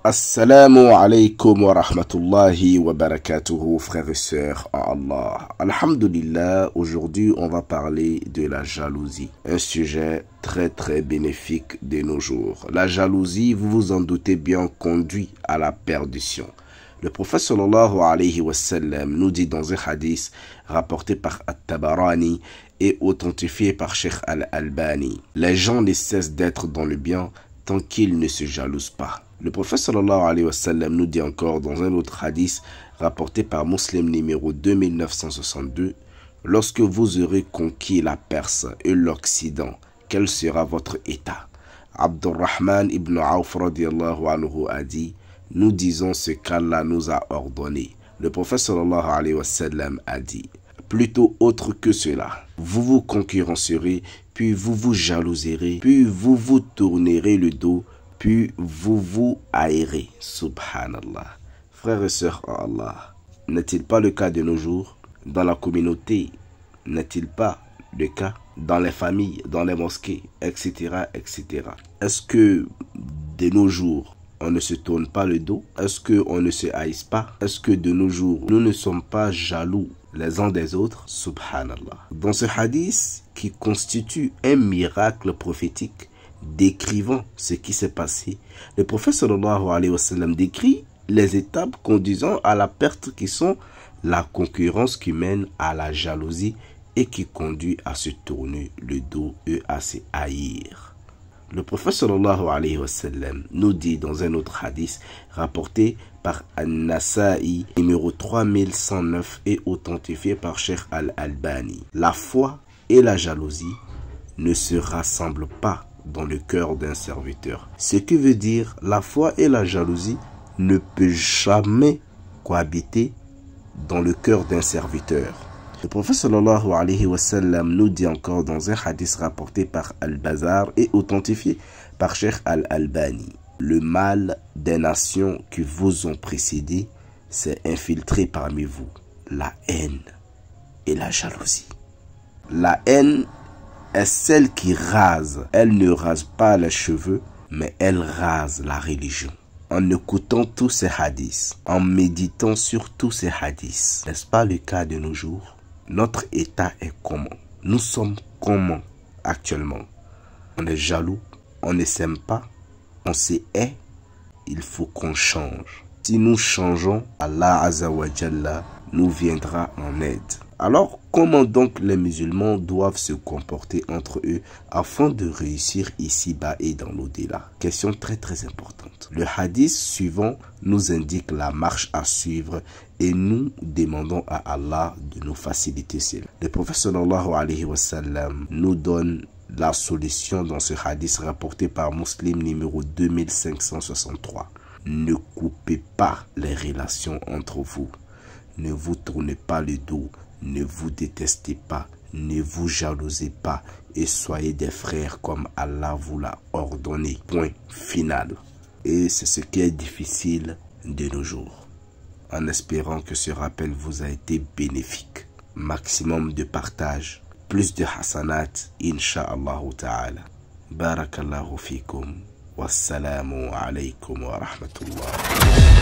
Assalamu alaikum wa rahmatullahi wa barakatuhu, frères et sœurs en Allah. Alhamdulillah, aujourd'hui on va parler de la jalousie. Un sujet très bénéfique de nos jours. La jalousie, vous vous en doutez bien, conduit à la perdition. Le prophète sallallahu alayhi wa sallam nous dit dans un hadith rapporté par At-Tabarani et authentifié par Cheikh Al-Albani: les gens ne cessent d'être dans le bien tant qu'ils ne se jalousent pas. Le prophète sallallahu alayhi wa sallam nous dit encore dans un autre hadith rapporté par Muslim numéro 2962: lorsque vous aurez conquis la Perse et l'Occident, quel sera votre état? Abdurrahman ibn Auf radiyallahu anhu a dit: nous disons ce qu'Allah nous a ordonné. Le prophète sallallahu alayhi wa sallam a dit: plutôt autre que cela, vous vous concurrencerez, puis vous vous jalouserez, puis vous vous tournerez le dos, puis vous vous haïrez. Subhanallah. Frères et sœurs en Allah, n'est-il pas le cas de nos jours? Dans la communauté, n'est-il pas le cas? Dans les familles, dans les mosquées, etc. etc. Est-ce que de nos jours, on ne se tourne pas le dos? Est-ce qu'on ne se haïsse pas? Est-ce que de nos jours, nous ne sommes pas jaloux les uns des autres? Subhanallah. Dans ce hadith qui constitue un miracle prophétique décrivant ce qui s'est passé, le prophète sallallahu alayhi wa sallam décrit les étapes conduisant à la perte qui sont la concurrence qui mène à la jalousie et qui conduit à se tourner le dos et à se haïr. Le prophète sallallahu alayhi wa sallam nous dit dans un autre hadith rapporté par An-Nasa'i numéro 3109 et authentifié par Cheikh Al-Albani: la foi et la jalousie ne se rassemblent pas dans le cœur d'un serviteur. Ce qui veut dire, la foi et la jalousie ne peuvent jamais cohabiter dans le cœur d'un serviteur. Le prophète sallallahu alayhi wa sallam nous dit encore dans un hadith rapporté par Al-Bazar et authentifié par Cheikh Al-Albani: le mal des nations qui vous ont précédé s'est infiltré parmi vous, la haine et la jalousie. La haine est celle qui rase. Elle ne rase pas les cheveux, mais elle rase la religion. En écoutant tous ces hadiths, en méditant sur tous ces hadiths, n'est-ce pas le cas de nos jours? Notre état est comment? Nous sommes comment actuellement? On est jaloux, on ne s'aime pas, on se hait. Il faut qu'on change. Si nous changeons, Allah Azza wa Jalla nous viendra en aide. Alors, comment donc les musulmans doivent se comporter entre eux afin de réussir ici-bas et dans l'au-delà? Question très importante. Le hadith suivant nous indique la marche à suivre et nous demandons à Allah de nous faciliter cela. Le prophète sallallahu alayhi wa sallam nous donne la solution dans ce hadith rapporté par Muslim numéro 2563. Ne coupez pas les relations entre vous. Ne vous tournez pas le dos. Ne vous détestez pas, ne vous jalousez pas et soyez des frères comme Allah vous l'a ordonné. Point final. Et c'est ce qui est difficile de nos jours. En espérant que ce rappel vous a été bénéfique. Maximum de partage, plus de hasanat, insha'Allah ta'ala. Barakallahu fikum. Wassalamu alaykum wa rahmatullah.